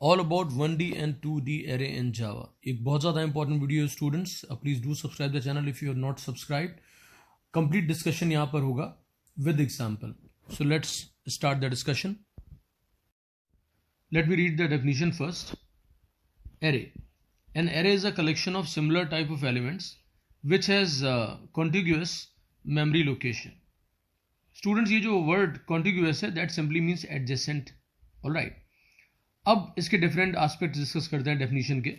All about 1D and 2D array in Java. एक बहुत ज़्यादा इंपॉर्टेंट वीडियो है students. Please do subscribe the channel if you are not subscribe. Complete discussion यहाँ पर होगा with example. So let's start the discussion. Let me read the definition first. Array. An array is a collection of similar type of elements which has contiguous memory location. Students, ये जो word contiguous है that simply means adjacent. Alright. अब इसके different aspect discuss करते हैं definition के.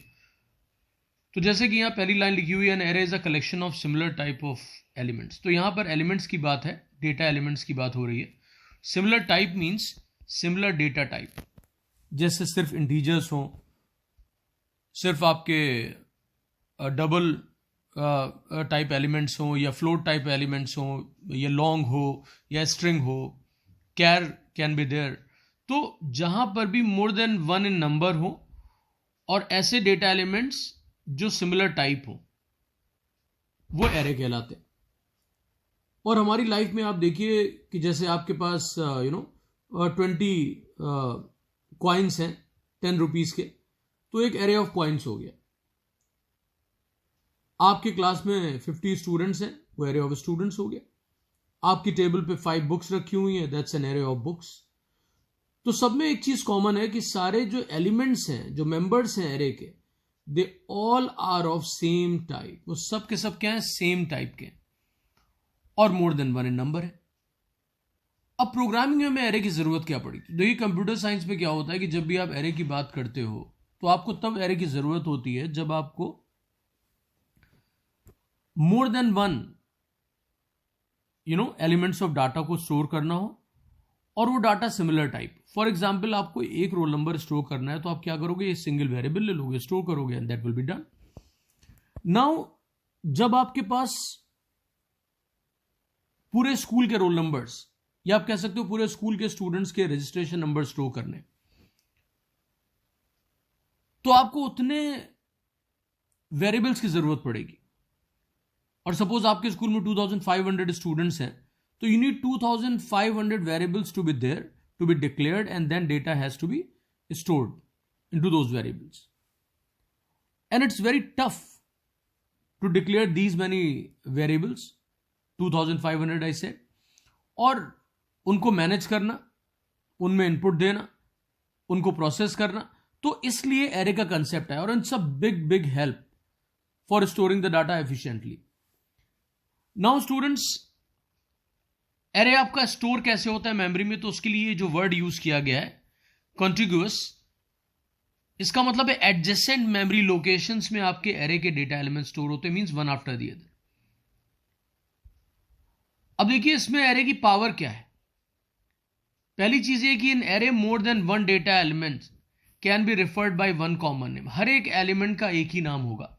तो जैसे कि यहाँ पहली लाइन लिखी हुई है, N array is a collection of similar type of elements. तो यहाँ पर एलिमेंट्स की बात है, डेटा एलिमेंट्स की बात हो रही है. Similar type means similar data type. जैसे सिर्फ इंटीजर्स हों, सिर्फ आपके डबल टाइप एलिमेंट्स हों, या फ्लोट टाइप एलिमेंट्स हों, या लॉन्ग हो या स्ट्रिंग हो, कैर कैन बी देयर. तो जहां पर भी मोर देन वन इन नंबर हो और ऐसे डेटा एलिमेंट्स जो सिमिलर टाइप हो, वो एरे कहलाते हैं. और हमारी लाइफ में आप देखिए कि जैसे आपके पास 20 कॉइन्स हैं 10 रुपीज के, तो एक एरे ऑफ कॉइन्स हो गया. आपके क्लास में 50 स्टूडेंट्स हैं, वो एरे ऑफ स्टूडेंट्स हो गया. आपकी टेबल पे 5 बुक्स रखी हुई हैं, that's an array of books. तो सब में एक चीज कॉमन है कि सारे जो एलिमेंट्स हैं, जो मेंबर्स हैं एरे के, they all are of same type. वो सब के सब क्या हैं? सेम टाइप के, और मोर देन वन इन नंबर है. अब प्रोग्रामिंग में हमें एरे की जरूरत क्या पड़ी? तो देखिए, कंप्यूटर साइंस में क्या होता है कि जब भी आप एरे की बात करते हो तो आपको तब एरे की जरूरत होती है जब आपको मोर than one elements of data को स्टोर करना हो, और वो data similar type. For example, आपको एक रोल नंबर स्टोर करना है, तो आप क्या करोगे? ये सिंगल वेरिएबल ले लोगे, स्टोर करोगे, and that will be done. Now जब आपके पास पूरे स्कूल के रोल नंबर्स, या आप कह सकते हो पूरे स्कूल के स्टूडेंट्स के रजिस्ट्रेशन नंबर स्टोर करने, तो आपको उतने वेरिएबल्स की जरूरत पड़ेगी. और सपोज आपके स्कूल में 2500 स्टूडेंट्स हैं, तो you need 2500 variables to be there, to be declared, and then data has to be stored into those variables. And it's very tough to declare these many variables, 2500 I said, और उनको manage करना, उनमें input देना, उनको process करना. तो इसलिए array का कंसेप्ट है, और it's a big big help for storing the data efficiently. Now students, array आपका स्टोर कैसे होता है मेमोरी में? तो उसके लिए जो वर्ड यूज किया गया है कॉन्टिग्यूअस, इसका मतलब है एडजेसेंट मेमोरी लोकेशंस में आपके एरे के डेटा एलिमेंट स्टोर होते हैं, means one after the other. अब देखिए, इसमें एरे की पावर क्या है. पहली चीज ये कि in array more than one data element can be referred by one common name. हर एक एलिमेंट का एक ही नाम होगा.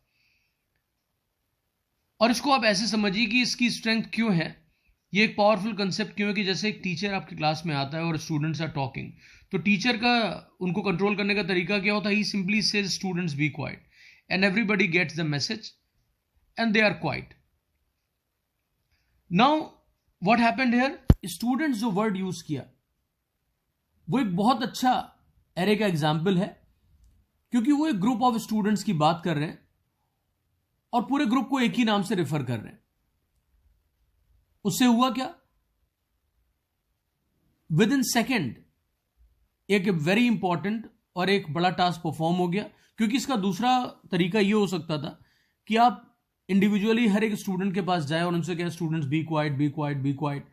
और इसको आप ऐसे समझिए कि इसकी स्ट्रेंथ क्यों है, ये एक पावरफुल कंसेप्ट क्यों है कि जैसे एक टीचर आपकी क्लास में आता है और स्टूडेंट्स आर टॉकिंग, तो टीचर का उनको कंट्रोल करने का तरीका क्या होता है? He simply says students be quiet, and everybody gets the message and they are quiet. Now what happened here? Students जो वर्ड यूज किया वो एक बहुत अच्छा एरे का एग्जाम्पल है, क्योंकि वो एक ग्रुप ऑफ स्टूडेंट्स की बात कर रहे हैं और पूरे ग्रुप को एक ही नाम से रेफर कर रहे हैं. उससे हुआ क्या? विद इन सेकेंड एक वेरी इंपॉर्टेंट और एक बड़ा टास्क परफॉर्म हो गया. क्योंकि इसका दूसरा तरीका यह हो सकता था कि आप इंडिविजुअली हर एक स्टूडेंट के पास जाए और उनसे कहें students be quiet, be quiet, be quiet.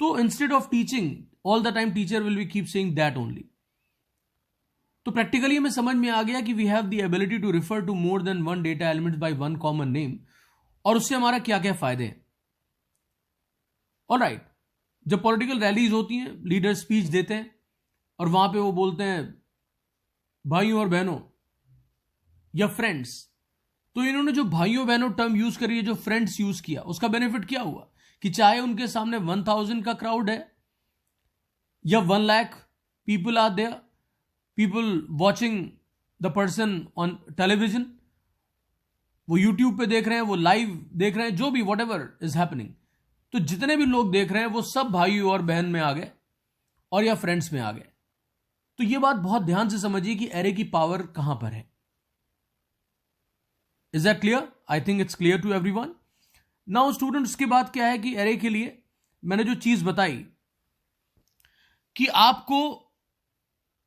तो instead of teaching all the time, teacher will be keep saying that only. तो प्रैक्टिकली हमें समझ में आ गया कि we have the ability to refer to more than one data elements by one common name. और उससे हमारा क्या क्या फायदे हैं. ऑलराइट, जब पॉलिटिकल रैलीज होती हैं, लीडर स्पीच देते हैं और वहां पे वो बोलते हैं भाइयों और बहनों या फ्रेंड्स, तो इन्होंने जो भाइयों बहनों टर्म यूज करी है, जो फ्रेंड्स यूज किया, उसका बेनिफिट क्या हुआ कि चाहे उनके सामने 1000 का क्राउड है या 1 lakh people are there, people watching the person on television, वो यूट्यूब पे देख रहे हैं, वो लाइव देख रहे हैं, जो भी वॉट एवर इज हैपनिंग, तो जितने भी लोग देख रहे हैं वो सब भाई और बहन में आ गए और या फ्रेंड्स में आ गए. तो ये बात बहुत ध्यान से समझिए कि एरे की पावर कहां पर है. Is that clear? I think it's clear to everyone. Now students, उसके बाद क्या है कि एरे के लिए मैंने जो चीज बताई कि आपको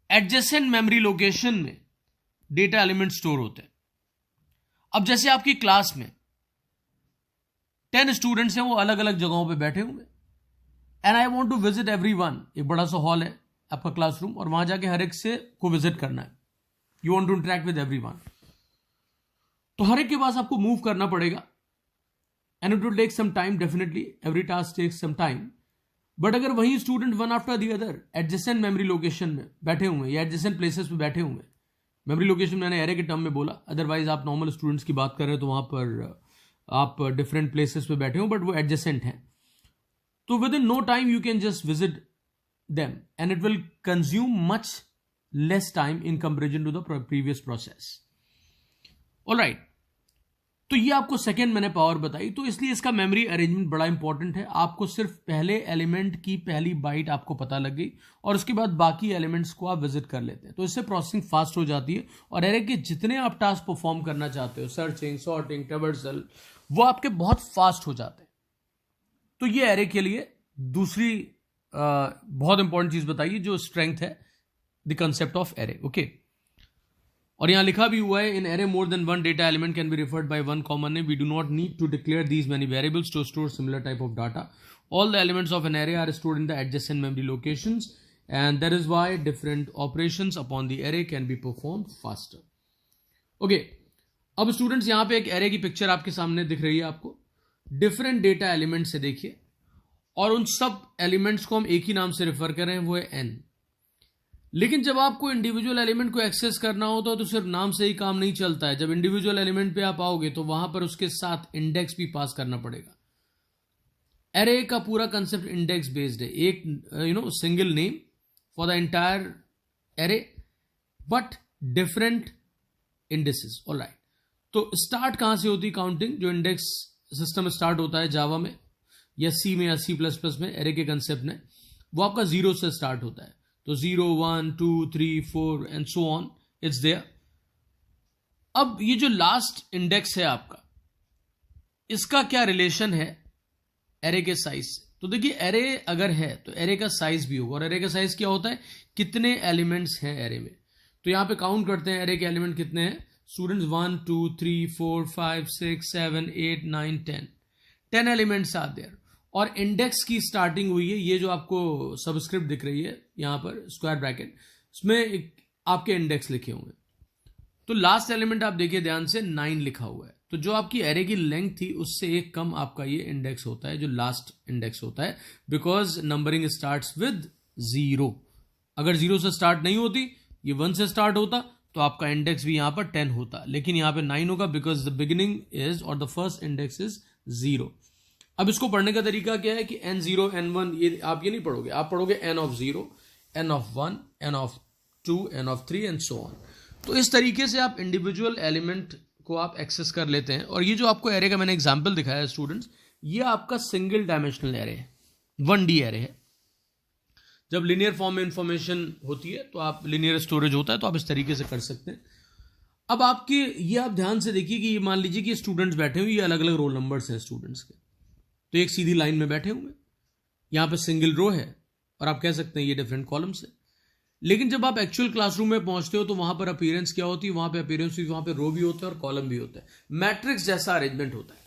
एडजेसेंट मेमोरी लोकेशन में डेटा एलिमेंट स्टोर होते हैं. अब जैसे आपकी क्लास में 10 स्टूडेंट्स हैं, वो अलग अलग जगहों पे बैठे हुए, and I want to visit everyone. एक बड़ा सा हॉल है आपका क्लासरूम, और वहां जाके हर एक से को विजिट करना है. You want to interact with everyone. तो हर एक के पास आपको मूव करना पड़ेगा, and it will take some time. Definitely every task takes some time. But अगर वही student one after the other adjacent memory location में बैठे हुए या एडजेसेंट प्लेसेस पे बैठे हुए, मेमोरी लोकेशन मैंने एरे के टर्म में बोला, अदरवाइज आप नॉर्मल स्टूडेंट्स की बात कर रहे हो तो वहां पर आप डिफरेंट प्लेसेस पे बैठे हो, बट वो एडजेसेंट हैं. तो within no time you can just visit them, and it will consume much less time in comparison to the previous process. Alright, तो ये आपको सेकेंड मैंने पावर बताई. तो इसलिए इसका मेमोरी अरेंजमेंट बड़ा इंपॉर्टेंट है. आपको सिर्फ पहले एलिमेंट की पहली बाइट आपको पता लग गई, और उसके बाद बाकी एलिमेंट्स को आप विजिट कर लेते हैं. तो इससे प्रोसेसिंग फास्ट हो जाती है, और एरे के जितने आप टास्क परफॉर्म करना चाहते हो, सर्चिंग, सॉर्टिंग, ट्रैवर्सल, वो आपके बहुत फास्ट हो जाते हैं. तो ये एरे के लिए दूसरी बहुत इंपॉर्टेंट चीज बताइए, जो स्ट्रेंथ है the concept of array. Okay, और यहां लिखा भी हुआ है, in array more than one data element can be referred by one common name. We do not need to declare these many variables to store similar type of data. All the elements of an array are stored in the adjacent memory locations, and that is why different operations upon the array can be performed faster. Okay, अब students यहां पे एक array की picture आपके सामने दिख रही है आपको. डिफरेंट डेटा एलिमेंट से देखिए, और उन सब एलिमेंट्स को हम एक ही नाम से रेफर कर रहे हैं, वो है एन. लेकिन जब आपको इंडिविजुअल एलिमेंट को एक्सेस करना होता है तो सिर्फ नाम से ही काम नहीं चलता है. जब इंडिविजुअल एलिमेंट पे आप आओगे तो वहां पर उसके साथ इंडेक्स भी पास करना पड़ेगा. एरे का पूरा कंसेप्ट इंडेक्स बेस्ड है. एक single name for the entire array, but different indexes. Alright, तो स्टार्ट कहां से होती है काउंटिंग? जो इंडेक्स सिस्टम स्टार्ट होता है जावा में या सी में या C++ में एरे के कंसेप्ट में, वो आपका 0 से स्टार्ट होता है. तो 0, 1, 2, 3, 4 and so on, it's there. अब ये जो लास्ट इंडेक्स है आपका, इसका क्या रिलेशन है एरे के साइज से? तो देखिए, एरे अगर है तो एरे का साइज भी होगा, और एरे का साइज क्या होता है? कितने एलिमेंट्स हैं एरे में. तो यहां पे काउंट करते हैं एरे के एलिमेंट कितने हैं स्टूडेंट्स. 1, 2, 3, 4, 5, 6, 7, 8, 9, 10 elements are there. और इंडेक्स की स्टार्टिंग हुई है, ये जो आपको सबस्क्रिप्ट दिख रही है यहां पर स्क्वायर ब्रैकेट, इसमें आपके इंडेक्स लिखे हुए हैं. तो लास्ट एलिमेंट आप देखिए ध्यान से, 9 लिखा हुआ है. तो जो आपकी एरे की लेंथ थी उससे एक कम आपका ये इंडेक्स होता है, जो लास्ट इंडेक्स होता है, बिकॉज नंबरिंग स्टार्ट्स विद 0. अगर 0 से स्टार्ट नहीं होती, ये 1 से स्टार्ट होता, तो आपका इंडेक्स भी यहां पर 10 होता. लेकिन यहां पे 9 होगा, बिकॉज द बिगिनिंग इज और द फर्स्ट इंडेक्स इज 0. अब इसको पढ़ने का तरीका क्या है कि n0, n1, ये आप ये नहीं पढ़ोगे, आप पढ़ोगे n of 0, n of 1, n of 2, n of 3 and so on. तो इस तरीके से आप इंडिविजुअल एलिमेंट को आप एक्सेस कर लेते हैं. और ये जो आपको एरे का मैंने एग्जांपल दिखाया है स्टूडेंट्स, ये आपका सिंगल डायमेंशनल एरे है, 1D एरे है. जब लिनियर फॉर्म में इंफॉर्मेशन होती है तो आप लिनियर स्टोरेज होता है, तो आप इस तरीके से कर सकते हैं. अब आपके ये आप ध्यान से देखिए कि ये मान लीजिए कि स्टूडेंट्स बैठे हुए, ये अलग अलग रोल नंबर्स हैं स्टूडेंट्स के, तो एक सीधी लाइन में बैठे हुए, यहां पे सिंगल रो है, और आप कह सकते हैं ये डिफरेंट कॉलम्स है. लेकिन जब आप एक्चुअल क्लासरूम में पहुंचते हो तो वहां पर अपीयरेंस क्या होती है? वहां पे अपीयरेंस वहां पे रो भी होता है और कॉलम भी होता है, मैट्रिक्स जैसा अरेंजमेंट होता है.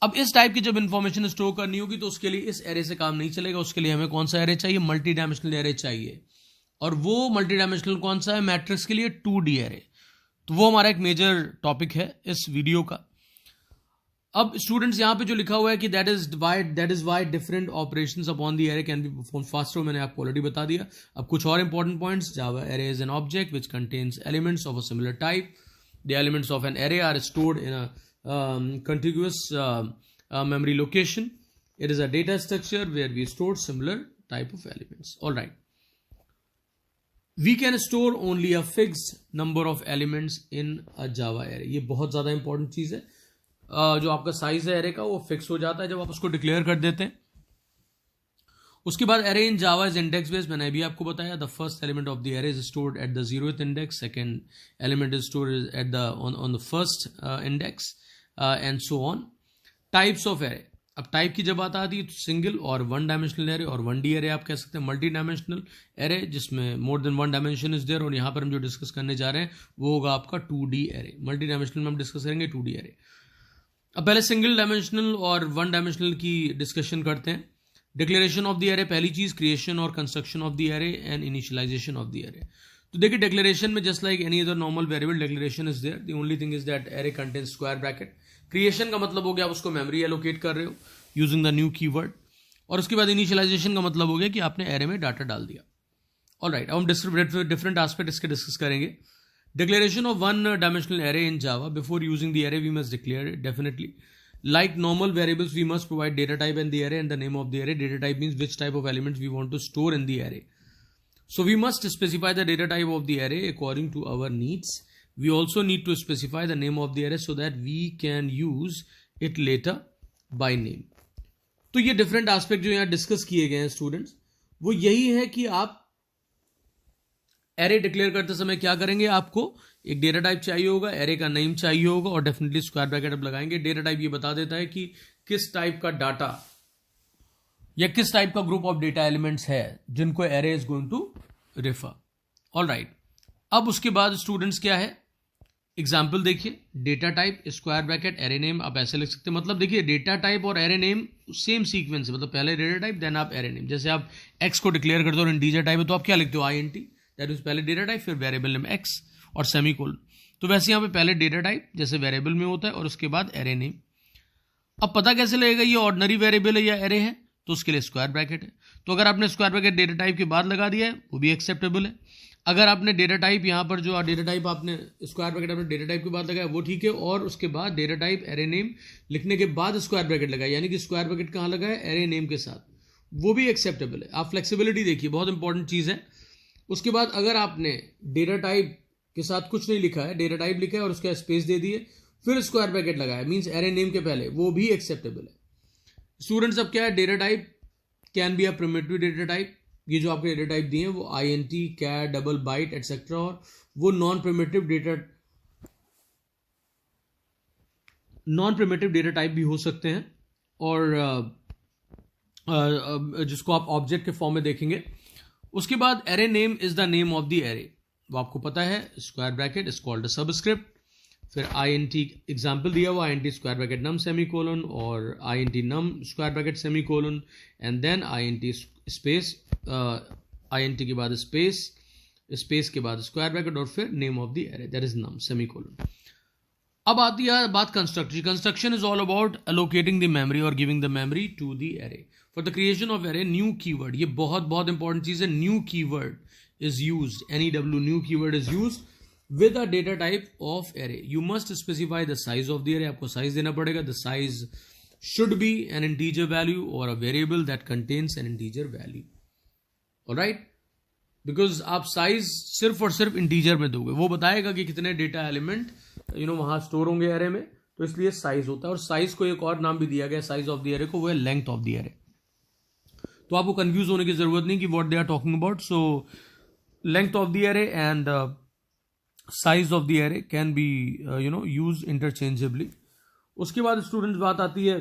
अब इस टाइप की जब इंफॉर्मेशन स्टोर करनी होगी तो उसके लिए इस एरे से काम नहीं चलेगा. उसके लिए हमें कौन सा एरे चाहिए? मल्टी डायमेंशनल एरे चाहिए. और वो मल्टी डायमेंशनल कौन सा है? मैट्रिक्स के लिए 2D एरे. तो वो हमारा एक मेजर टॉपिक है इस वीडियो का. अब स्टूडेंट्स यहां पे जो लिखा हुआ है कि that is why different operations upon the array can be perform faster, मैंने आपको ऑलरेडी बता दिया. अब कुछ और important points. Java array is an object which contains elements of a similar type. The elements of an array are stored in a contiguous memory location. It is a data structure where we store similar type of elements. All right. We can store only a fixed number of elements in a Java array. ये बहुत ज़्यादा important चीज़ है. जो आपका size है array का वो fix हो जाता है जब आप उसको डिक्लेयर कर देते हैं. उसके बाद array in Java is index based, मैंने अभी आपको बताया. The first element of the array is stored at the 0th index, second element is stored at the on the first index and so on. Types of array, अब type की जब बात आती है तो सिंगल और वन डायमेंशनल एरे और 1D array आप कह सकते हैं. मल्टी डायमेंशनल एरे जिसमें more than one dimension is there, और यहाँ पर हम जो डिस्कस करने जा रहे हैं वो होगा आपका 2D एरे. मल्टी डायमेंशनल में हम डिस्कस करेंगे 2D एरे. अब पहले सिंगल डायमेंशनल और वन डायमेंशनल की डिस्कशन करते हैं. डिक्लेरेशन ऑफ द एरे, पहली चीज क्रिएशन और construction of the array and initialization of the array. तो देखिए डिक्लेरेशन में just like any other normal variable declaration is there. The only thing is that array contains square bracket. Creation का मतलब हो गया आप उसको मेमोरी एलोकेट कर रहे हो यूजिंग द न्यू कीवर्ड, और उसके बाद इनिशियलाइजेशन का मतलब हो गया कि आपने एरे में डाटा डाल दिया. ऑलराइट, अब हम डिफरेंट एस्पेक्ट इसके डिस्कस करेंगे. Declaration of one dimensional array in Java. Before using the array we must declare it definitely. Like normal variables, we must provide data type and the array and the name of the array. Data type means which type of elements we want to store in the array. So we must specify the data type of the array according to our needs. We also need to specify the name of the array so that we can use it later by name. तो ये different aspect जो यहाँ discuss किए गए हैं students, वो यही है कि आप एरे डिक्लेयर करते समय क्या करेंगे, आपको एक डेटा टाइप चाहिए होगा, एरे का नेम चाहिए होगा और डेफिनेटली स्क्वायर ब्रैकेट आप लगाएंगे. डेटा टाइप ये बता देता है कि किस टाइप का डाटा या किस टाइप का ग्रुप ऑफ डेटा एलिमेंट्स है जिनको array is going to refer. Alright, अब उसके बाद स्टूडेंट्स क्या है, एग्जाम्पल देखिए. Data type square bracket array name, आप ऐसे लिख सकते हैं. मतलब देखिए डेटा टाइप और एरे नेम सेम सीक्वेंस है, मतलब पहले डेटा टाइप देन आप एरे नेम. जैसे आप एक्स को डिक्लेयर करते हो और इंटीजर टाइप है तो आप क्या लिखते हो, INT, दैट इज पहले डेटा टाइप फिर वेरिएबल नेम एक्स और सेमीकोलन. तो वैसे यहाँ पे पहले डेटा टाइप जैसे वेरिएबल में होता है और उसके बाद एरे नेम. अब पता कैसे लगेगा ये ऑर्डिनरी वेरिएबल है या एरे है, तो उसके लिए स्क्वायर ब्रैकेट है. तो अगर आपने स्क्वायर ब्रैकेट डेटा टाइप के बाद लगा दिया है वो भी एक्सेप्टेबल है. अगर आपने डेटा टाइप यहाँ पर जो डेटा टाइप आपने स्क्वायर ब्रैकेट आपने डेटा टाइप के बाद लगाया वो ठीक है, और उसके बाद डेटा टाइप एरे नेम लिखने के बाद स्क्वायर ब्रैकेट लगाया, यानी कि स्क्वायर ब्रैकेट कहाँ लगा है, एरे नेम के साथ, वो भी एक्सेप्टेबल है. आप फ्लेक्सिबिलिटी देखिए, बहुत इंपॉर्टेंट चीज है. उसके बाद अगर आपने डेटा टाइप के साथ कुछ नहीं लिखा है, डेटा टाइप लिखा है और उसका स्पेस दे दिए फिर स्क्वायर ब्रैकेट लगाया मींस एरे नेम के पहले, वो भी एक्सेप्टेबल है. स्टूडेंट्स अब क्या है, data type can be a primitive data type. ये जो आपके डेटा टाइप दिए हैं वो INT, कैर, डबल बाइट एटसेट्रा, और वो नॉन प्रिमिटिव डेटा टाइप भी हो सकते हैं, और जिसको आप ऑब्जेक्ट के फॉर्म में देखेंगे. उसके बाद array name is the name of the array, वो आपको पता है, square bracket is called a subscript. फिर INT एग्जाम्पल दिया हुआ, INT square bracket num semicolon और INT num square bracket semicolon and then INT space, INT के बाद स्पेस, स्पेस के बाद स्क्वायर ब्रैकेट और फिर name of the array that is num semicolon. अब आती है बात construction. Construction is all about allocating the memory और giving the memory to the array. For the creation of array new keyword, ये बहुत बहुत इंपॉर्टेंट चीज है. New keyword is used, NEW, new keyword is used with a data type of array. You must specify the size of the array. आपको size देना पड़ेगा. The size should be an integer value or a variable that contains an integer value. Alright? Because आप size सिर्फ और सिर्फ integer में दोगे, वो बताएगा कि कितने data element वहां store होंगे array में, तो इसलिए size होता है. और size को एक और नाम भी दिया गया size of the array को, वो है length of the array. तो आपको confuse होने की जरूरत नहीं कि what they are talking about. So length of the array and size of the array can be used interchangeably. उसके बाद स्टूडेंट्स बात आती है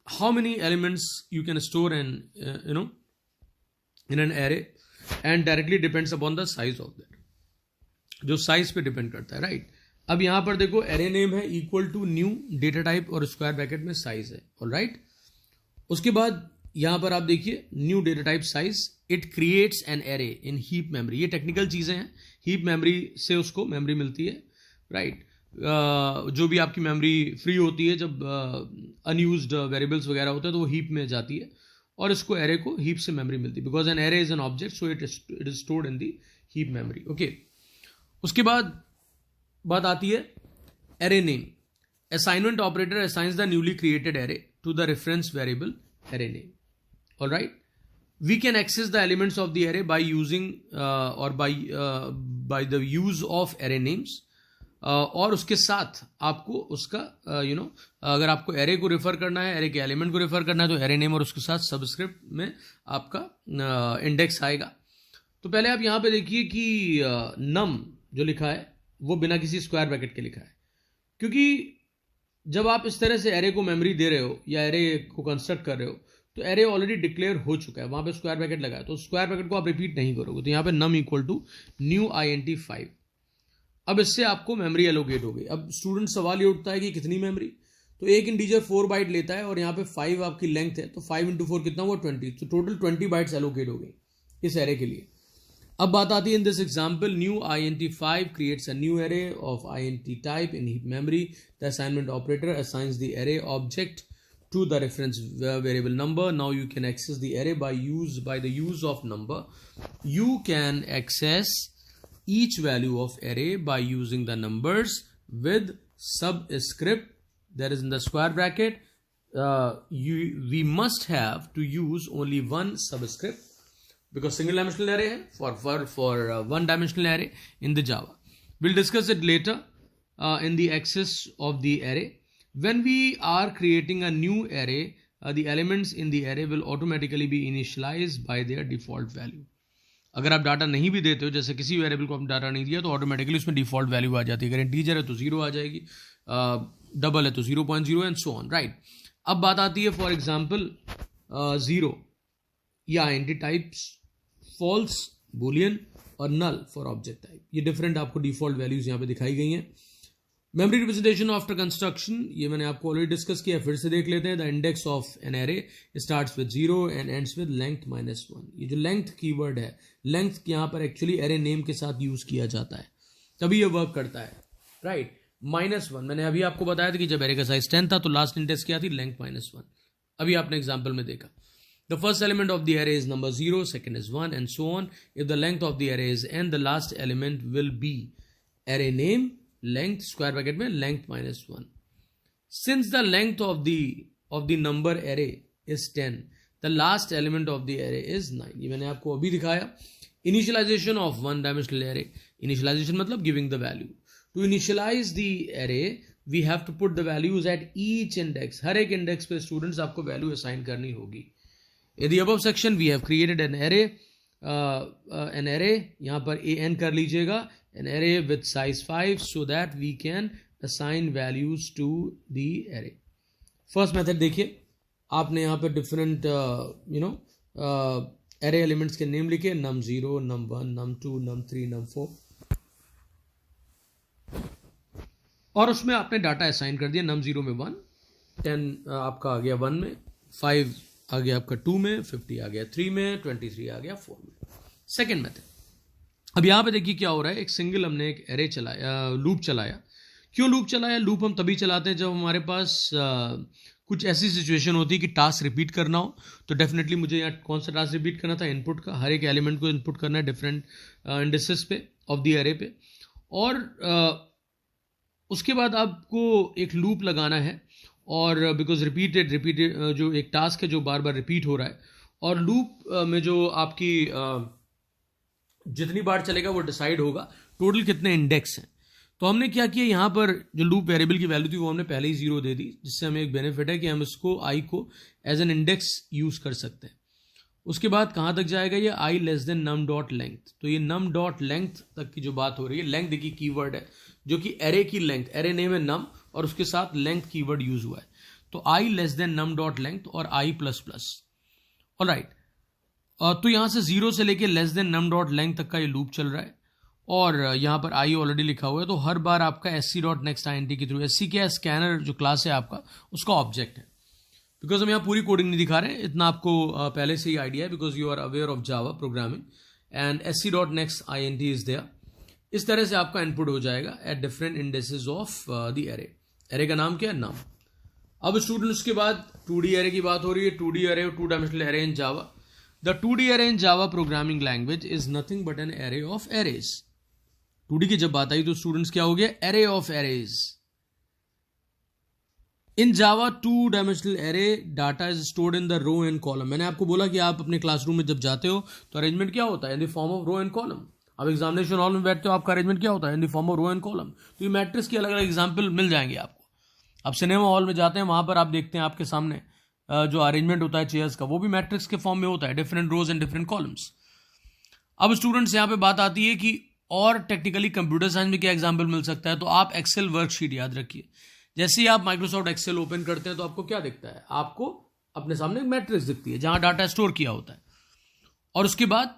how many elements you can store in an array and directly depends upon the size of that, जो size पे depend करता है. Right, अब यहां पर देखो एरे नेम है equal to new data type और स्क्वायर ब्रैकेट में साइज है. ऑलराइट, उसके बाद यहां पर आप देखिए new data type size, it creates an array in heap memory. ये टेक्निकल चीजें हैं, हीप मेमोरी से उसको मेमोरी मिलती है. राइट, जो भी आपकी मेमोरी फ्री होती है जब अनयूज्ड वेरिएबल्स वगैरह होते हैं तो वो हीप में जाती है और इसको एरे को हीप से मेमोरी मिलती है. Because an array is an object so it is stored in the heap memory. Okay, उसके बाद बात आती है array name. Assignment operator assigns the newly created array to the reference variable array name. Alright, we can access the elements of the array by using or by the use of array names. और उसके साथ आपको उसका अगर आपको array को refer करना है, एरे के एलिमेंट को रेफर करना है, तो एरे नेम और उसके साथ सबस्क्रिप्ट में आपका इंडेक्स आएगा। तो पहले आप यहाँ पे देखिए कि नम जो लिखा है वो बिना किसी स्क्वायर ब्रैकेट के लिखा है, क्योंकि जब आप इस तरह से एरे को मेमोरी दे रहे हो या एरे को कंस्ट्रक्ट कर रहे हो तो एरे ऑलरेडी डिक्लेयर हो चुका है, वहां पे स्क्वायर ब्रैकेट लगा है, तो स्क्वायर ब्रैकेट को आप रिपीट नहीं करोगे। तो यहाँ पे नम इक्वल टू न्यू int5। अब इससे आपको मेमोरी एलोकेट हो गई। अब स्टूडेंट सवाल ये उठता है कि कितनी मेमोरी, तो एक इंटीजर 4 बाइट लेता है और यहाँ पे 5 आपकी लेंथ है, तो 5 × 4 कितना हुआ 20, तो टोटल 20 बाइट्स एलोकेट हो गई इस एरे के लिए। अब बात आती है in this example, new int5 creates a new array of int type in heap memory. The assignment operator assigns the array object to the reference variable number. Now you can access the array by the use of number. You can access each value of array by using the numbers with subscript that is in the square bracket. We must have to use only one subscript because single dimensional array hai for one dimensional array in the Java. We'll discuss it later in the access of the array. When we are creating a new array, the elements in the array will automatically be initialized by their default value. अगर आप data नहीं भी देते हो, जैसे किसी variable को आप डाटा नहीं दिया, तो ऑटोमेटिकली उसमें डिफॉल्ट वैल्यू आ जाती है। अगर इंटीजर है तो 0 आ जाएगी, डबल है तो 0.0 एंड सो ऑन, राइट। अब बात आती है फॉर एग्जांपल 0 या int टाइप्स, फॉल्स, बूलियन और नल फॉर ऑब्जेक्ट टाइप। ये डिफरेंट आपको डिफॉल्ट वैल्यूज यहाँ पे दिखाई गई हैं। मेमोरी रिप्रेजेंटेशन आफ्टर कंस्ट्रक्शन, ये मैंने आपको ऑलरेडी डिस्कस किया, फिर से देख लेते हैं। The index of an array starts with 0 and ends with length -1। ये जो लेंथ कीवर्ड है, लेंथ यहाँ पर एक्चुअली एरे नेम के साथ यूज किया जाता है, तभी ये वर्क करता है, राइट। -1 मैंने अभी आपको बताया था कि जब एरे का साइज 10 था तो लास्ट इंडेक्स क्या थी, लेंथ -1। अभी आपने एग्जाम्पल में देखा। The first element of the array is number 0, second is 1 and so on. If the length of the array is n, the last element will be array name, length square bracket में length -1. Since the length of the number array is 10, the last element of the array is 9. ये मैंने आपको अभी दिखाया। Initialization of one dimensional array. Initialization मतलब giving the value. To initialize the array, we have to put the values at each index. हर एक index पे students आपको value assign करनी होगी। In the above section we have created an array. यहाँ पर an कर लीजिएगा, an array with size 5 so that we can assign values to the array. First method देखिए, आपने यहाँ पर डिफरेंट array elements के नेम लिखे, num0, num1, num2, num3, num4, और उसमें आपने डाटा असाइन कर दिया। num0 में 1, 10 आपका आ गया 1 में, 5 आ गया आपका 2 में, 50 आ गया 3 में, 23 आ गया 4 में। सेकेंड मेथड, अब यहां पे देखिए क्या हो रहा है। एक सिंगल हमने एक एरे चलाया, लूप चलाया। क्यों लूप चलाया? लूप हम तभी चलाते हैं जब हमारे पास कुछ ऐसी सिचुएशन होती है कि टास्क रिपीट करना हो। तो डेफिनेटली मुझे यहाँ कौन सा टास्क रिपीट करना था, इनपुट का। हर एक एलिमेंट को इनपुट करना है डिफरेंट इंडिसेस पे ऑफ द एरे पे, और उसके बाद आपको एक लूप लगाना है। और बिकॉज रिपीटेड जो एक टास्क है जो बार बार रिपीट हो रहा है, और लूप में जो आपकी जितनी बार चलेगा वो डिसाइड होगा टोटल कितने इंडेक्स हैं। तो हमने क्या किया, यहाँ पर जो लूप वेरिएबल की वैल्यू थी वो हमने पहले ही 0 दे दी, जिससे हमें एक बेनिफिट है कि हम इसको i को एज एन इंडेक्स यूज कर सकते हैं। उसके बाद कहाँ तक जाएगा ये, i less than num dot length. तो ये नम डॉट लेंथ तक की जो बात हो रही है, लेंथ देखिए कीवर्ड है जो कि एरे की लेंथ, एरे नेम है नम और उसके साथ लेंथ कीवर्ड यूज हुआ है। तो i less than num dot length और i प्लस प्लस, ऑलराइट। तो यहां से 0 से लेके less than num dot length तक का ये लूप चल रहा है, और यहाँ पर i ऑलरेडी लिखा हुआ है। तो हर बार आपका sc डॉट नेक्स्ट int के थ्रू, sc क्या है, स्कैनर जो क्लास है आपका, उसका ऑब्जेक्ट है। बिकॉज हम यहाँ पूरी कोडिंग नहीं दिखा रहे हैं, इतना आपको पहले से ही आइडिया है, because you are aware of Java programming, and sc dot next int is there. इस तरह से आपका इनपुट हो जाएगा at different indices of the array. Array का नाम क्या है, नाम। अब स्टूडेंट्स के बाद 2D एरे की बात हो रही है। 2D array, 2 dimensional array in Java. The 2D array in Java programming language is nothing but an array of arrays. 2D की जब बात आई तो स्टूडेंट्स क्या हो गया, array of arrays. In Java 2 dimensional array data is stored in the row and column. मैंने आपको बोला कि आप अपने क्लासरूम में जब जाते हो तो अरेंजमेंट क्या होता है, in the form of row and column. अब एग्जामिनेशन हॉल में बैठते हो, आपका अरेंजमेंट क्या होता है? In the form of row and column. तो ये मैट्रिक्स के अलग अलग एग्जाम्पल मिल जाएंगे आपको। अब सिनेमा हॉल में जाते हैं, वहां पर आप देखते हैं आपके सामने जो अरेंजमेंट होता है चेयर्स का, वो भी मैट्रिक्स के फॉर्म में होता है, different rows and different columns. अब स्टूडेंट्स यहाँ पे बात आती है कि और टेक्निकली कंप्यूटर साइंस में क्या एग्जाम्पल मिल सकता है। तो आप एक्सेल वर्कशीट याद रखिए। जैसे ही आप माइक्रोसॉफ्ट एक्सेल ओपन करते हैं तो आपको क्या दिखता है? आपको अपने सामने एक मैट्रिक्स दिखती है जहां डाटा स्टोर किया होता है, और उसके बाद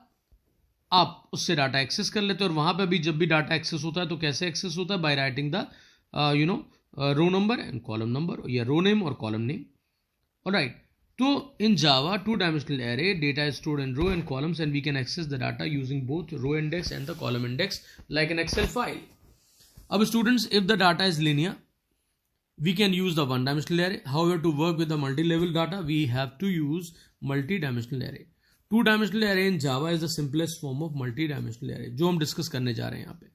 आप उससे डाटा एक्सेस कर लेते हो। और वहां पर भी जब भी डाटा एक्सेस होता है तो कैसे एक्सेस होता है? By writing the row number and column number, या रो नेम और column name. Alright, so in Java, two-dimensional array data is stored in row and columns, and we can access the data using both row index and the column index like an Excel file. अब students, if the data is linear, we can use the one-dimensional array. However, to work with the multi-level data, we have to use multi-dimensional array. Two-dimensional array in Java is the simplest form of multi-dimensional array, जो हम discuss करने जा रहे हैं यहाँ पे।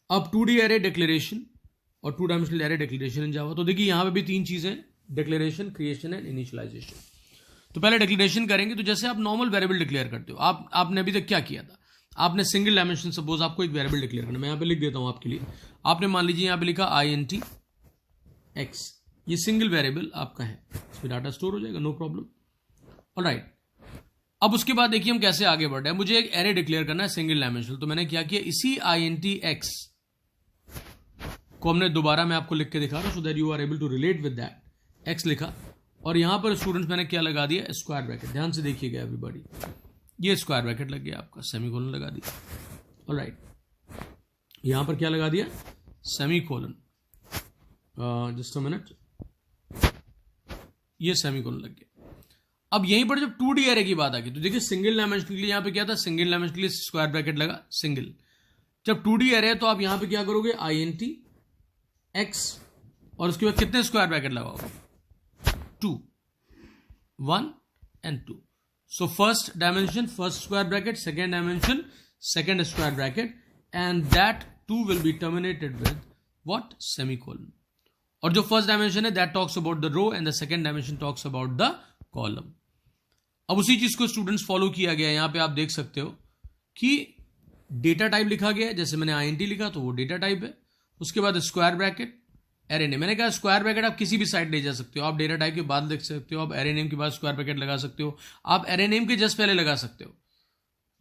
अब 2D array declaration और two-dimensional array declaration in Java, तो देखिए यहाँ पे भी तीन चीजें, डिक्लेरेशन, क्रिएशन एंड इनिशियलाइजेशन। तो पहले डिक्लेरेशन करेंगे। तो जैसे आप नॉर्मल वेरिएबल डिक्लेयर करते हो, आपने अभी तक क्या किया था? आपने सिंगल डायमेंशन, सपोज आपको एक वेरिएबल डिक्लेयर करना, मैं यहाँ पे लिख देता हूँ आपके लिए। आपने मान लीजिए यहाँ पे लिखा int x, ये सिंगल वेरिएबल आपका है, इसमें डाटा स्टोर हो जाएगा, नो प्रॉब्लम। ऑलराइट, अब उसके बाद देखिए हम कैसे आगे बढ़ रहे हैं। मुझे एक एरे डिक्लेयर करना है सिंगल डायमेंशनल, तो मैंने क्या किया, इसी int x को हमने दोबारा, मैं आपको लिख के दिखा रहा हूं so that you are able to relate with that. x लिखा, और यहां पर स्टूडेंट्स मैंने क्या लगा दिया? Square bracket. ध्यान से देखिएगा एवरीबॉडी, ये स्क्वायर ब्रैकेट लग गया आपका, सेमीकोलन लगा दिया। ऑलराइट, यहां पर क्या लगा दिया? सेमीकोलन। जस्ट अ मिनट, ये सेमीकोलन लग गया। अब यहीं पर जब 2D एरे की बात आ गई तो देखिए सिंगल डायमेंशन के लिए यहां पे क्या था? सिंगल डायमेंशन के लिए स्क्वायर ब्रैकेट लगा, सिंगल। जब 2D एरे है तो आप यहां पे क्या करोगे? int x, और उसके बाद कितने स्क्वायर ब्रैकेट लगाओगे? 2, 1 and 2. So first dimension, first square bracket, second dimension, second square bracket, and that 2 will be terminated with what? Semicolon. और जो फर्स्ट डायमेंशन है that talks about the row and the second dimension talks about the column. अब उसी चीज को students follow किया गया है। यहां पे आप देख सकते हो कि डेटा टाइप लिखा गया है, जैसे मैंने int लिखा तो वो डेटा टाइप है। उसके बाद स्क्वायर ब्रैकेट, एरे नेम। मैंने कहा स्क्वायर ब्रैकेट आप किसी भी साइड ले जा सकते हो, आप डेटा टाइप के बाद लिख सकते हो, आप एरे नेम के बाद स्क्वायर ब्रैकेट लगा सकते हो, आप एरे नेम के जस्ट पहले लगा सकते हो,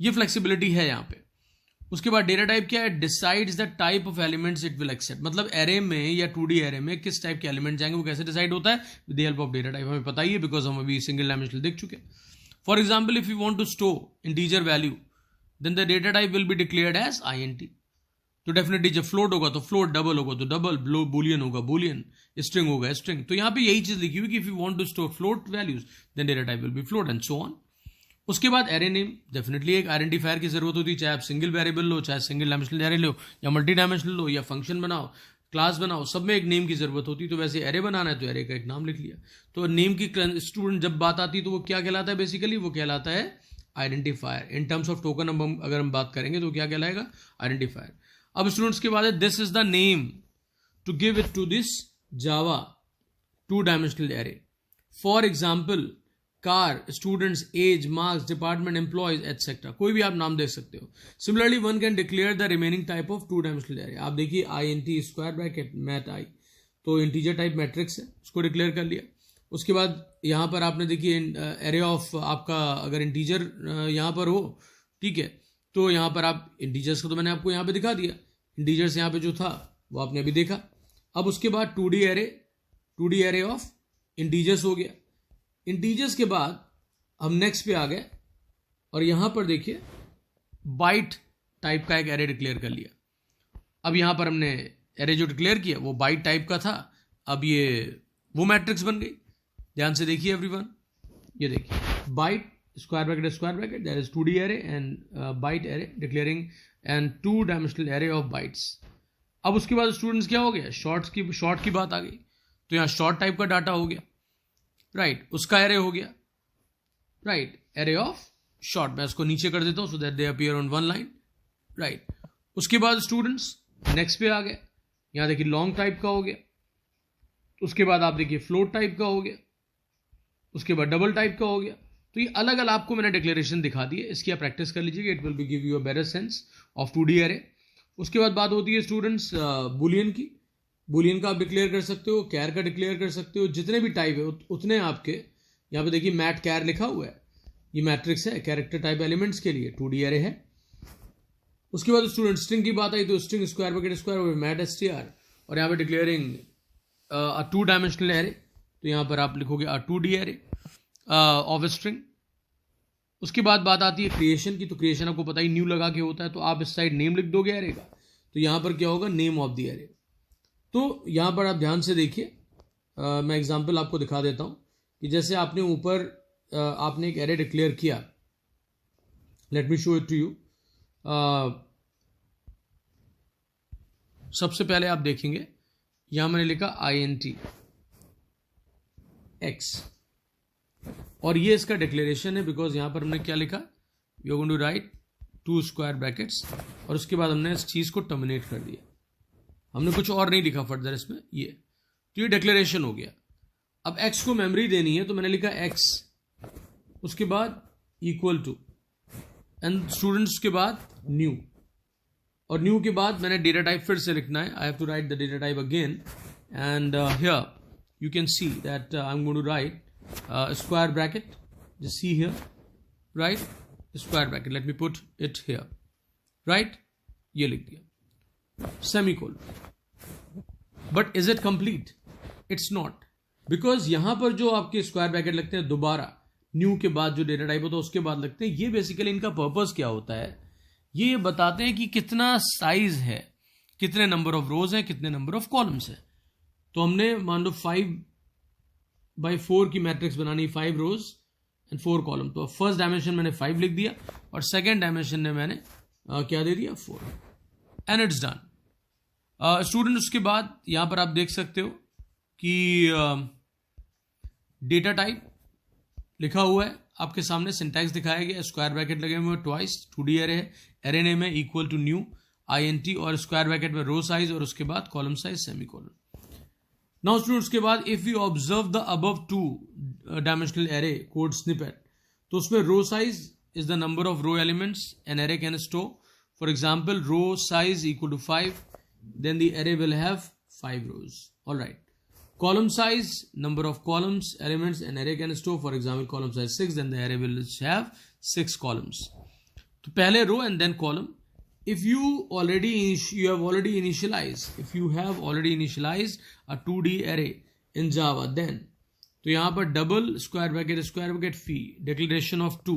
ये फ्लेक्सिबिलिटी है यहाँ पे। उसके बाद डेटा टाइप क्या है? Decides the type of elements it will accept, मतलब एरे में या 2D एरे में किस टाइप के एलिमेंट जाएंगे वो कैसे डिसाइड होता है? With the help of data type. हमें पता ही है बिकॉज हम अभी सिंगल डायमेंशनल देख चुके हैं। For example, if you want to store integer value then the data type will be declared as int। तो डेफिनेटली जब फ्लोट होगा तो फ्लोट, डबल होगा तो डबल, बुलियन होगा बुलियन, स्ट्रिंग होगा स्ट्रिंग। तो यहाँ पे यही चीज लिखी हुई कि if you want to store float values then data type will be float and so on. उसके बाद एरे नेम, डेफिनेटली एक आइडेंटिफायर की जरूरत होती है, चाहे आप सिंगल वेरिएबल लो, चाहे सिंगल डायमेंशनल एरे लो, या मल्टी डायमेंशनल लो, या फंक्शन बनाओ, क्लास बनाओ, सब में एक नेम की जरूरत होती है। तो वैसे एरे बनाना है तो एरे का एक नाम लिख लिया। तो नेम की स्टूडेंट जब बात आती है तो वो क्या कहलाता है? बेसिकली वो कहलाता है identifier. In terms of token अगर हम बात करेंगे तो क्या कहलाएगा? आइडेंटिफायर। अब स्टूडेंट्स के बाद है this is the name to give it to this Java 2-dimensional array. For example, car, students, age, marks, department, employees etcetera, कोई भी आप नाम दे सकते हो। Similarly one can declare the remaining type of 2-dimensional array. आप देखिए int square bracket math i, तो इंटीजर टाइप मैट्रिक्स है, उसको डिक्लेयर कर लिया। उसके बाद यहां पर आपने देखिए एरे ऑफ आपका अगर इंटीजर यहां पर हो, ठीक है, तो यहां पर आप इंटीजर्स को तो मैंने आपको यहां पे दिखा दिया, इंटीजर्स यहां पे जो था वो आपने अभी देखा। अब उसके बाद 2D एरे ऑफ इंटीजर्स हो गया। इंटीजर्स के बाद हम नेक्स्ट पे आ गए और यहां पर देखिए बाइट टाइप का एक एरे डिक्लेयर कर लिया। अब यहां पर हमने एरे जो डिक्लेयर किया वो बाइट टाइप का था, अब ये वो मैट्रिक्स बन गई। ध्यान से देखिए एवरीवन, ये देखिए byte square bracket that is 2D array and byte array declaring and 2-dimensional array of bytes. अब उसके बाद स्टूडेंट्स क्या हो गया? शॉर्ट की बात आ गई, तो यहां शॉर्ट टाइप का डाटा हो गया, राइट, उसका एरे हो गया, राइट, एरे ऑफ शॉर्ट। मैं इसको नीचे कर देता हूं so that they appear on one line, right. उसके बाद स्टूडेंट्स नेक्स्ट पे आ गए, यहां देखिए लॉन्ग टाइप का हो गया, उसके बाद आप देखिए फ्लोट टाइप का हो गया, उसके बाद डबल टाइप का हो गया, तो ये अलग अलग आपको मैंने डिक्लेरेशन दिखा दी है, इसकी आप प्रैक्टिस कर लीजिएगा, it will be give you a better sense of 2D array. उसके बाद बात होती है स्टूडेंट्स बुलियन की। बुलियन का आप डिक्लेयर कर सकते हो, कैर का डिक्लेयर कर सकते हो, जितने भी टाइप है उतने आपके यहाँ पे देखिए मैट कैर लिखा हुआ है, ये मैट्रिक्स है कैरेक्टर टाइप एलिमेंट्स के लिए 2D एरे है। उसके बाद स्टूडेंट स्ट्रिंग की बात आई तो string square bracket square mat str, और यहाँ पे डिक्लेयरिंग अ 2 डायमेंशनल एरे, तो यहाँ पर आप लिखोगे अ 2D एरे ऑफ स्ट्रिंग। उसके बाद बात आती है क्रिएशन की, तो क्रिएशन आपको पता ही न्यू लगा के होता है, तो आप इस साइड नेम लिख दोगे एरे का, तो यहाँ पर क्या होगा नेम ऑफ द एरे। तो यहाँ पर आप ध्यान से देखिए, मैं एग्जांपल आपको दिखा देता हूँ कि जैसे आपने ऊपर आपने एक एरे डिक्लेयर किया, let me show it to you. सबसे पहले आप देखेंगे यहां मैंने लिखा int x, और ये इसका डिक्लेरेशन है, बिकॉज यहां पर हमने क्या लिखा, you are going to write 2 square brackets, और उसके बाद हमने इस चीज को टर्मिनेट कर दिया, हमने कुछ और नहीं लिखा फर्दर इसमें ये, तो ये डिक्लेरेशन हो गया। अब x को मेमोरी देनी है, तो मैंने लिखा x, उसके बाद इक्वल टू एंड स्टूडेंट्स के बाद न्यू, और न्यू के बाद मैंने डेटा टाइप फिर से लिखना है, I have to write the data type again, and here you can see that I am going to write square bracket, just see here, right square bracket, let me put it here, right, ये लिख दिया, semicolon. But is it complete? It's not, because यहां पर जो आपके square bracket लगते हैं दोबारा न्यू के बाद जो डेटा टाइप होता है उसके बाद लगते हैं, ये बेसिकली इनका पर्पस क्या होता है, ये बताते हैं कि कितना साइज है, कितने नंबर ऑफ रोज है, कितने नंबर ऑफ कॉलम्स है। तो हमने मान लो 5x4 की मैट्रिक्स बनानी, 5 रोज एंड 4 कॉलम, तो फर्स्ट डायमेंशन मैंने 5 लिख दिया और सेकेंड डायमेंशन में मैंने क्या दे दिया 4, एंड इट्स डन। स्टूडेंट उसके बाद यहां पर आप देख सकते हो कि डेटा टाइप लिखा हुआ है आपके सामने, सिंटैक्स दिखाया गया, स्क्वायर ब्रैकेट लगे हुए ट्वाइस, 2D एरे है, एरे नेम है इक्वल टू न्यू int, और स्क्वायर ब्रैकेट में रो साइज और उसके बाद column size semicolon. Now students के बाद if you observe the above 2 dimensional array code snippet, तो उसमें row size is the number of row elements an array can store. For example row size equal to 5, then the array will have 5 rows, alright. Column size, number of columns, elements an array can store. For example, column size 6, then the array will have 6 columns. तो पहले row and then column. If you have already initialized a 2D array in Java, then तो यहाँ पर double square bracket phi declaration of 2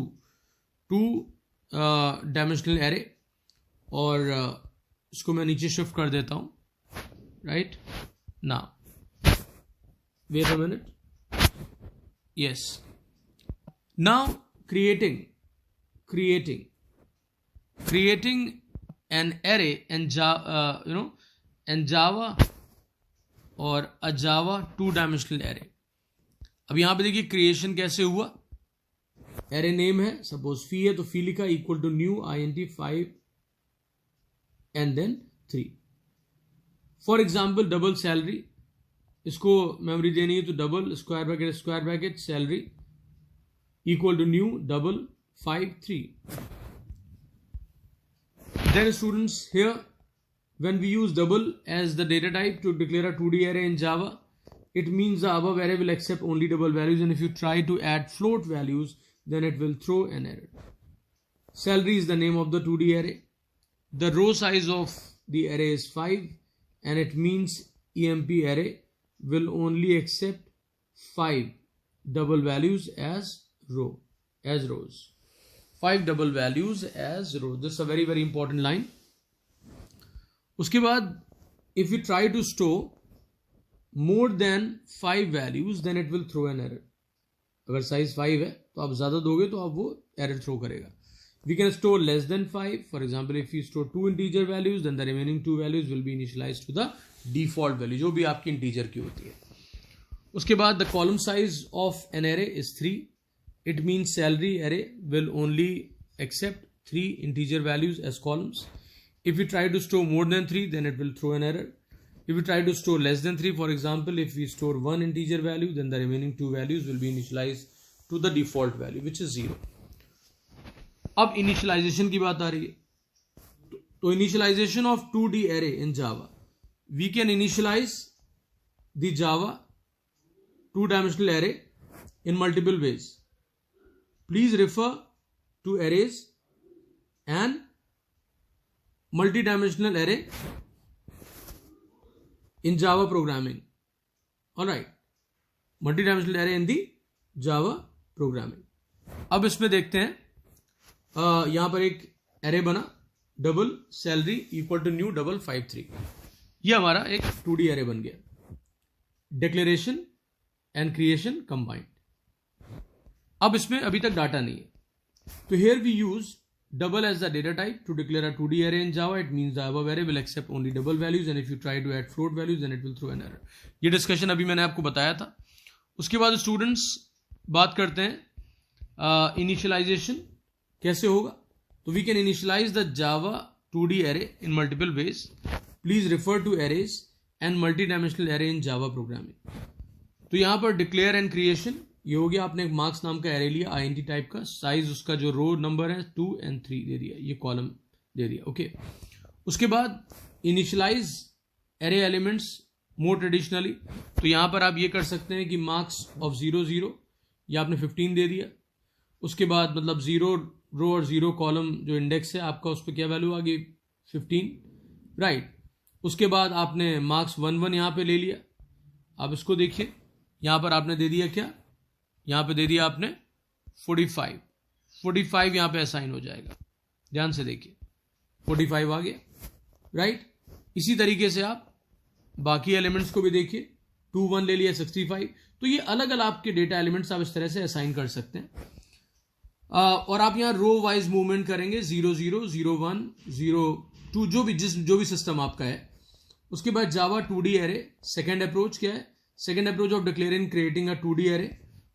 dimensional array, और इसको मैं नीचे shift कर देता हूँ, right now. Wait a minute. Yes. Now creating an array in Java or a Java 2-dimensional array. अब यहां पे देखिए क्रिएशन कैसे हुआ, एरे नेम है सपोज फी है, तो फी लिखा equal to new int 5 and then 3। For example double salary, इसको मेमोरी देनी है, तो double square bracket salary equal to new double 5 3। Then students here, when we use double as the data type to declare a 2D array in Java, it means the above array will accept only double values, and if you try to add float values, then it will throw an error. Salary is the name of the 2D array. The row size of the array is 5, and it means EMP array will only accept 5 double values as rows. 5 double values as rows. This is a very important line. उसके बाद if you try to store more than 5 values, then it will throw an error. अगर size 5 है तो आप ज्यादा दोगे तो आप वो error throw करेगा. We can store less than 5. For example, if you store 2 integer values, then the remaining 2 values will be initialized to the default value, जो भी आपकी integer की होती है. उसके बाद the column size of an array is 3. It means salary array will only accept 3 integer values as columns. If you try to store more than 3, then it will throw an error. If you try to store less than 3, for example, if we store 1 integer value, then the remaining 2 values will be initialized to the default value which is 0. अब initialisation की बात आ रही है, तो initialization of 2D array in Java, we can initialize the Java two-dimensional array in multiple ways. Please refer to arrays and multi-dimensional array in Java programming. All right, multi-dimensional array in the Java programming. अब इसमें देखते हैं, यहां पर एक array बना double salary equal to new double 53. ये हमारा एक 2D एरे बन गया. Declaration and creation combined. अब इसमें अभी तक डाटा नहीं है, तो here we use double as the data type to declare a 2D array in Java. It means the above array will accept only double values, and if you try to add float values then it will throw an error. ये discussion अभी मैंने आपको बताया था. उसके बाद students बात करते हैं इनिशियलाइजेशन कैसे होगा. तो we can initialize the Java 2D array in multiple ways. Please refer to arrays and multi-dimensional array in Java programming. तो यहाँ पर डिक्लेयर एंड क्रिएशन ये हो गया. आपने एक मार्क्स नाम का एरे लिया INT टाइप का, साइज उसका जो रो नंबर है 2 और 3 दे दिया, ये कॉलम दे दिया. ओके, उसके बाद इनिशियलाइज एरे एलिमेंट्स मोर ट्रेडिशनली. तो यहां पर आप ये कर सकते हैं कि मार्क्स ऑफ 0 0 या आपने 15 दे दिया. उसके बाद मतलब 0 रो और 0 कॉलम जो इंडेक्स है आपका, उस पर क्या वैल्यू आ गई 15, राइट. उसके बाद आपने मार्क्स 1 1 यहां पे ले लिया. आप इसको देखिए, यहां पर आपने दे दिया क्या, यहां पे दे दिया आपने 45 यहां पे असाइन हो जाएगा. ध्यान से देखिए 45 आ गया, राइट. इसी तरीके से आप बाकी एलिमेंट्स को भी देखिए, 2 1 ले लिया 65. तो ये अलग अलग आपके डेटा एलिमेंट्स आप इस तरह से असाइन कर सकते हैं. और आप यहां रो वाइज मूवमेंट करेंगे 0 0 0 1 0 2 जो भी सिस्टम आपका है. उसके बाद जावा 2D एरे सेकेंड अप्रोच क्या है, second approach of declaring creating a 2D array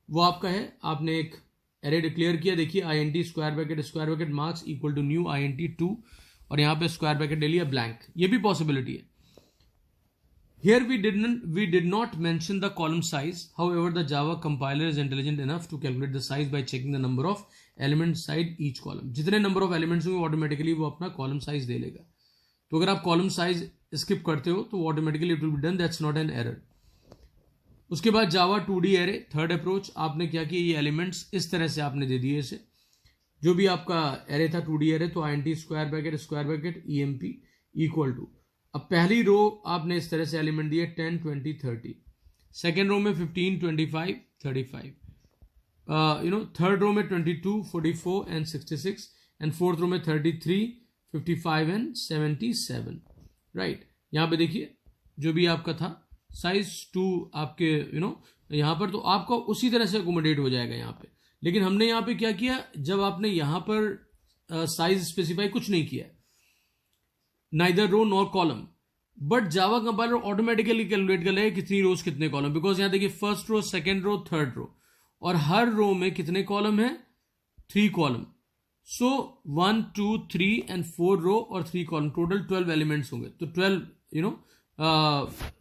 वो आपका है. आपने एक एरे डिक्लेयर किया, देखिए INT square bracket marks equal to new INT 2 और यहां पे स्क्वायर ब्रैकेट ले लिया ब्लैंक. ये भी पॉसिबिलिटी है. Here we did not mention the column size. However, the Java compiler is intelligent enough to calculate the size by checking the number of elements inside each column. जितने number of elements होंगे automatically वो अपना column size दे लेगा. तो अगर आप column size skip करते हो तो automatically it will be done. That's not an error. उसके बाद जावा 2D एरे थर्ड अप्रोच. आपने क्या किया, ये एलिमेंट्स इस तरह से आपने दे दिए इसे. जो भी आपका एरे था 2D एरे, तो INT square bracket EMP equal to. अब पहली रो आपने इस तरह से एलिमेंट दिए 10 20 30. सेकेंड रो में 15 25 35. थर्ड रो में 22 44 एंड 66. एंड फोर्थ रो में 33 55 एंड 77, राइट. यहां पे देखिए जो भी आपका था साइज 2 आपके यहां पर, तो आपका उसी तरह से अकोमोडेट हो जाएगा यहां पे. लेकिन हमने यहां पे क्या किया, जब आपने यहां पर साइज स्पेसिफाई कुछ नहीं किया, neither row nor column, but Java compiler automatically calculate कर लेगा कितनी रोज कितने कॉलम. बिकॉज यहां देखिए first row, second row, third row, और हर रो में कितने कॉलम है, 3 कॉलम. सो 1 2 3 एंड 4 रो और 3 कॉलम, टोटल 12 एलिमेंट्स होंगे. तो 12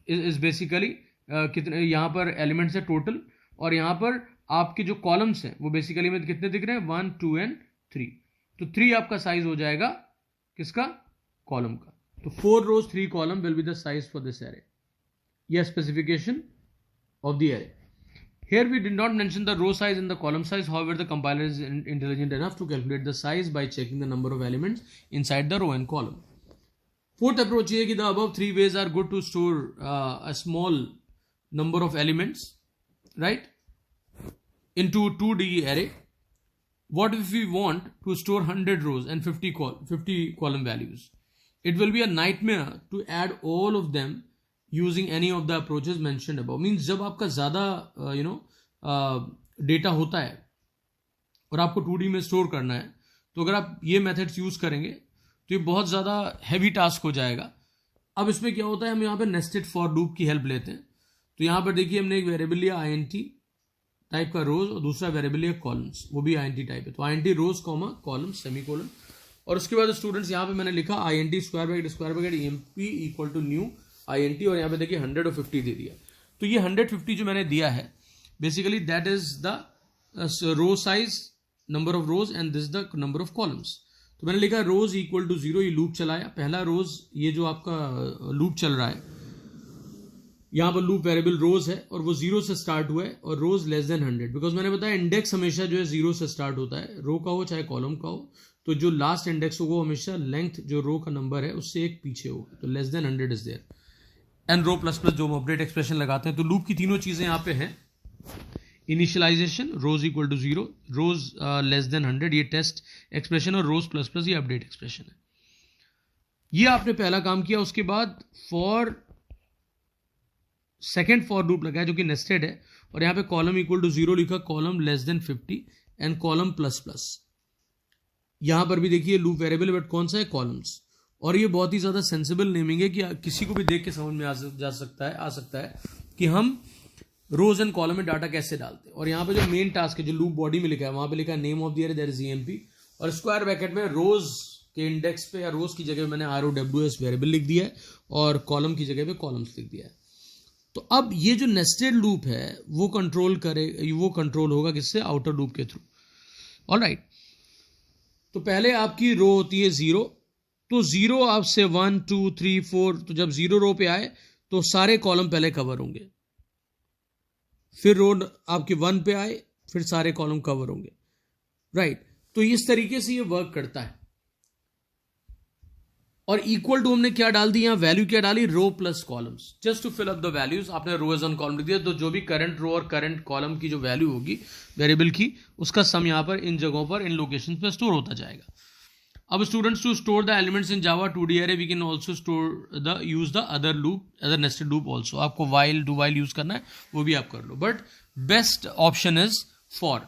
इज बेसिकली कितने यहाँ पर एलिमेंट्स है टोटल, और यहाँ पर आपके जो कॉलम्स हैं वो बेसिकली में कितने दिख रहे हैं, 1 2 एंड 3. तो 3 आपका साइज हो जाएगा किसका, कॉलम का. तो 4 rows 3 column will be the size for this array. यह specification of the array. Here we did not mention the row size and the column size. However, the compiler is intelligent enough to calculate the size by checking the number of elements inside the row and column. Fourth approach is that the above 3 ways are good to store a small number of elements, right, into 2D array. What if we want to store 100 rows and 50 column values? It will be a nightmare to add all of them using any of the approaches mentioned above. Means जब आपका ज़्यादा data होता है और आपको 2D में store करना है, तो अगर आप ये मेथड्स यूज़ करेंगे तो ये बहुत ज़्यादा हैवी टास्क हो जाएगा. अब इसमें क्या होता है, हम यहाँ पे नेस्टेड फॉर लूप की हेल्प लेते हैं. तो यहाँ पर देखिए हमने एक वेरिएबल लिया INT टाइप का रोज और दूसरा वेरिएबल लिया कॉलम्स, वो भी INT टाइप है. तो INT rows comma column semicolon. और उसके बाद स्टूडेंट्स यहाँ पे मैंने लिखा INT square bracket EMP equal to new INT, और यहाँ पे देखिए 100 और 50 दे दिया. तो ये 150 जो मैंने दिया है basically that is the row size, number of rows, and this the number of columns. तो मैंने लिखा रोज इक्वल टू 0, ये लूप चलाया. पहला रोज, ये जो आपका लूप चल रहा है, यहाँ पर लूप वेरिएबल रोज है और वो 0 से स्टार्ट हुआ है और रोज लेस देन 100, बिकॉज मैंने बताया इंडेक्स हमेशा जो है 0 से स्टार्ट होता है, रो का हो चाहे कॉलम का हो. तो जो लास्ट इंडेक्स होगा वो हमेशा लेंथ जो रो का नंबर है उससे एक पीछे होगा. तो less than 100 is there. And row plus plus जो हम अपडेट एक्सप्रेशन लगाते हैं. तो लूप की तीनों चीजें यहाँ पे हैं. Initialization, rows equal to 0, rows less than 100, ये टेस्ट एक्सप्रेशन, और रोज प्लस प्लस ये अपडेट एक्सप्रेशन है. ये आपने पहला काम किया. उसके बाद फॉर सेकेंड फॉर लूप लगाया जो कि नेस्टेड है, और यहाँ पे कॉलम इक्वल टू 0 लिखा, column less than 50 and column plus plus. यहां पर भी देखिए लूप वेरिएबल बट कौन सा है, कॉलम्स. और ये बहुत ही ज्यादा सेंसिबल नेमिंग है कि किसी को भी देख के समझ में आ सकता है कि हम रोज एंड कॉलम में डाटा कैसे डालते हैं. और यहाँ पे जो मेन टास्क है जो लूप बॉडी में लिखा है, वहां पे लिखा है name of the array, that is EMP, और स्क्वायर ब्रैकेट में रोज के इंडेक्स पे या रोज की जगह पे मैंने ROWS वेरिएबल लिख दिया है और कॉलम की जगह पे कॉलम्स लिख दिया है. तो अब ये जो नेस्टेड लूप है वो कंट्रोल होगा किससे, आउटर लूप के थ्रू. ऑलराइट. तो पहले आपकी रो होती है 0, तो 0 आपसे 1 2 3 4, तो जब 0 रो पे आए तो सारे कॉलम पहले कवर होंगे. फिर रो आपके 1 पे आए, फिर सारे कॉलम कवर होंगे. राइट. तो इस तरीके से ये वर्क करता है. और इक्वल टू हमने क्या डाल दी, यहां वैल्यू क्या डाली, row plus columns, just to fill up the values. आपने रो एज ऑन कॉलम लिख दिया, तो जो भी करंट रो और करंट कॉलम की जो वैल्यू होगी वेरिएबल की, उसका सम यहां पर इन जगहों पर इन लोकेशन पर स्टोर होता जाएगा. अब students, to store the elements in Java 2D array we can also store use the other loop, other nested loop also. आपको वाइल, डू वाइल यूज करना है वो भी आप कर लो, but best option is for.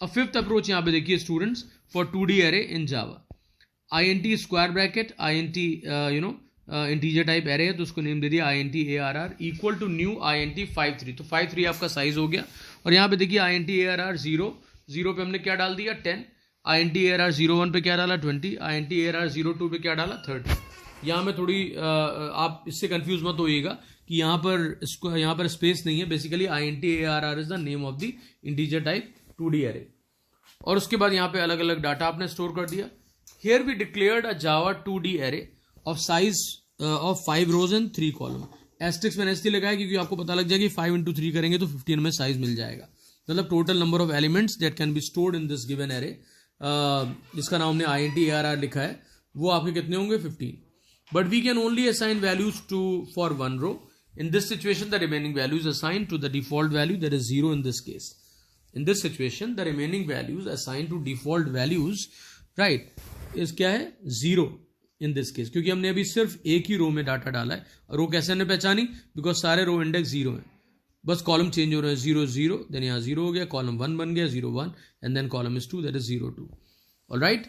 A fifth approach यहां पे देखिए students, for 2D array in Java. INT square bracket, INT integer type array है तो उसको नेम दे दिया INT ARR equal to new INT 53. तो 53 आपका साइज हो गया. और यहाँ पे देखिए INT ARR 0 पे हमने क्या डाल दिया, 10. INT ARR 01 पे क्या डाला, 20. INT ARR 02 पे क्या डाला, 30. यहाँ में थोड़ी आप इससे कंफ्यूज मत होइएगा कि यहाँ पर स्पेस नहीं है. Basically INT ARR is the name of the integer type 2D array. और उसके बाद यहाँ पे अलग अलग डाटा आपने स्टोर कर दिया. Here we declared a Java 2D array of size of 5 rows and 3 column. Asterisk मैंने इसलिए लगाया क्योंकि आपको पता लग जाएगा कि 5 into 3 करेंगे तो 15 में साइज मिल जाएगा. मतलब total number of elements that can be stored in this given array, जिसका नाम हमने INT ARR लिखा है, वो आपके कितने होंगे, 15. But we can only assign values to for 1 row. In this situation the remaining values assign to the default value, that is 0 in this case. In this situation the remaining values assign to default values, right, इस क्या है, 0 in this case, क्योंकि हमने अभी सिर्फ एक ही रो में data डाला है. और रो कैसे हमने पहचानी, बिकॉज सारे रो इंडेक्स 0 है, बस कॉलम चेंज हो रहे हैं, 0 0, देन यहाँ 0 हो गया, कॉलम 1 बन गया, 0 1, and then column is 2, that is 0 2. Alright.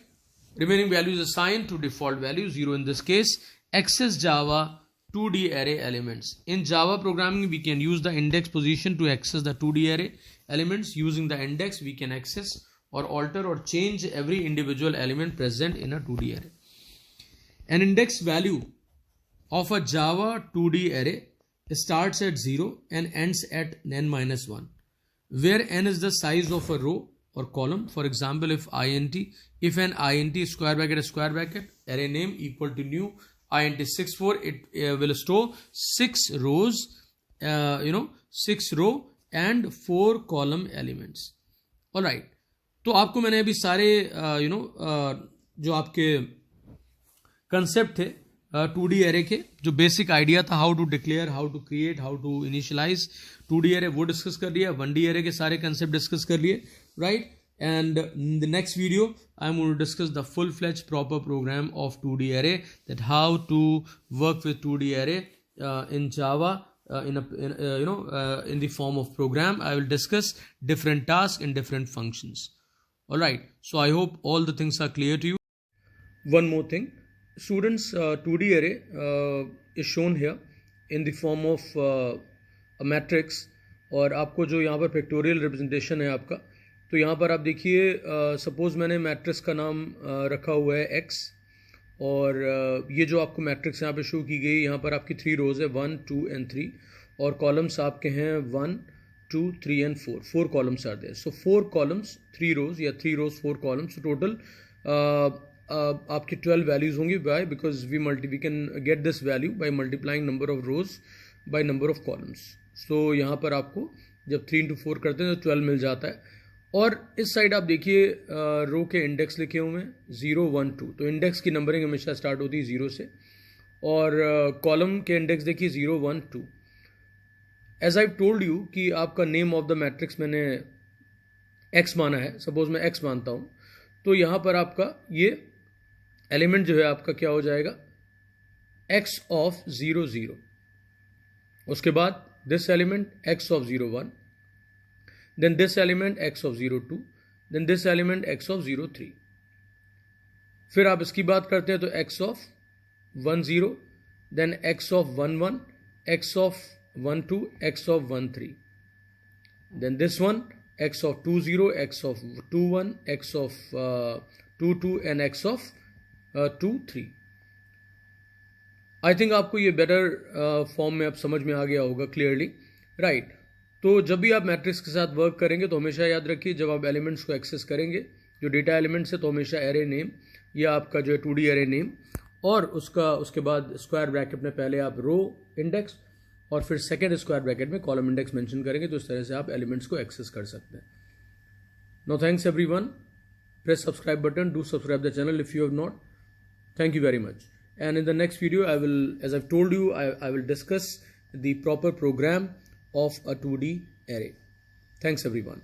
Remaining values assign to default value, 0 in this case. Access Java 2D array elements. In Java programming, we can use the index position to access the 2D array elements. Using the index, we can access or alter or change every individual element present in a 2D array. An index value of a Java 2D array starts at 0 and ends at n minus 1, where n is the size of a row or column. For example, if an INT square bracket array name equal to new INT 64, it will store 6 rows, 6 row and 4 column elements. All right. तो आपको मैंने अभी सारे जो आपके concept थे 2D array के, जो बेसिक आइडिया था, how to declare, how to create, how to initialize 2D array, वो डिस्कस कर लिया. 1D array के सारे कंसेप्ट डिस्कस कर लिए, right. And in the next video, I'm going to discuss the full-fledged proper program of 2D array, that how to work with 2D array in Java in the form of program. I will discuss different tasks and different functions. All right. So I hope all the things are clear to you. One more thing, students, 2D array is shown here in the form of a matrix. और आपको जो यहाँ पर pictorial representation है आपका, तो यहाँ पर आप देखिए, सपोज मैंने मैट्रिक्स का नाम रखा हुआ है x, और ये जो आपको मैट्रिक्स यहाँ पे शो की गई, यहाँ पर आपकी 3 रोज है, 1 2 and 3, और कॉलम्स आपके हैं 1 2, 3 and 4. 4 columns are there. So 4 columns, 3 rows, या 3 rows, 4 columns. So total आपके 12 values होंगे. Why? Because we can get this value by multiplying number of rows by number of columns. So यहाँ पर आपको जब 3 into 4 करते हैं तो 12 मिल जाता है. और इस साइड आप देखिए रो के इंडेक्स लिखे हुए हैं 0, 1, 2. तो इंडेक्स की नंबरिंग हमेशा स्टार्ट होती है 0 से. और कॉलम के इंडेक्स देखिए 0, 1, 2. एज आई टोल्ड यू कि आपका नेम ऑफ द मैट्रिक्स मैंने x माना है. सपोज मैं x मानता हूँ, तो यहाँ पर आपका ये एलिमेंट जो है आपका क्या हो जाएगा, x ऑफ 0, 0. उसके बाद this element x of 0, 1. Then this element x of 0, 2. Then this element x of 0, 3. फिर आप इसकी बात करते हैं तो x of 1, 0. Then x of 1, 1. x of 1, 2. x of 1, 3. Then this one x of 2, 0. x of 2, 1. x of 2, 2 and x of 2, 3. I think आपको ये better form में अब समझ में आ गया होगा क्लियरली, राइट. तो जब भी आप मैट्रिक्स के साथ वर्क करेंगे तो हमेशा याद रखिए, जब आप एलिमेंट्स को एक्सेस करेंगे जो डेटा एलिमेंट्स है, तो हमेशा एरे नेम या आपका जो है 2D एरे नेम और उसके बाद स्क्वायर ब्रैकेट में पहले आप रो इंडेक्स और फिर सेकेंड स्क्वायर ब्रैकेट में कॉलम इंडेक्स मेंशन करेंगे. तो इस तरह से आप एलिमेंट्स को एक्सेस कर सकते हैं. No thanks everyone. Press subscribe button. Do subscribe the channel if you have not. Thank you very much. And in the next video, I will, as I've told you, I will discuss the proper program of a 2D array. Thanks everyone.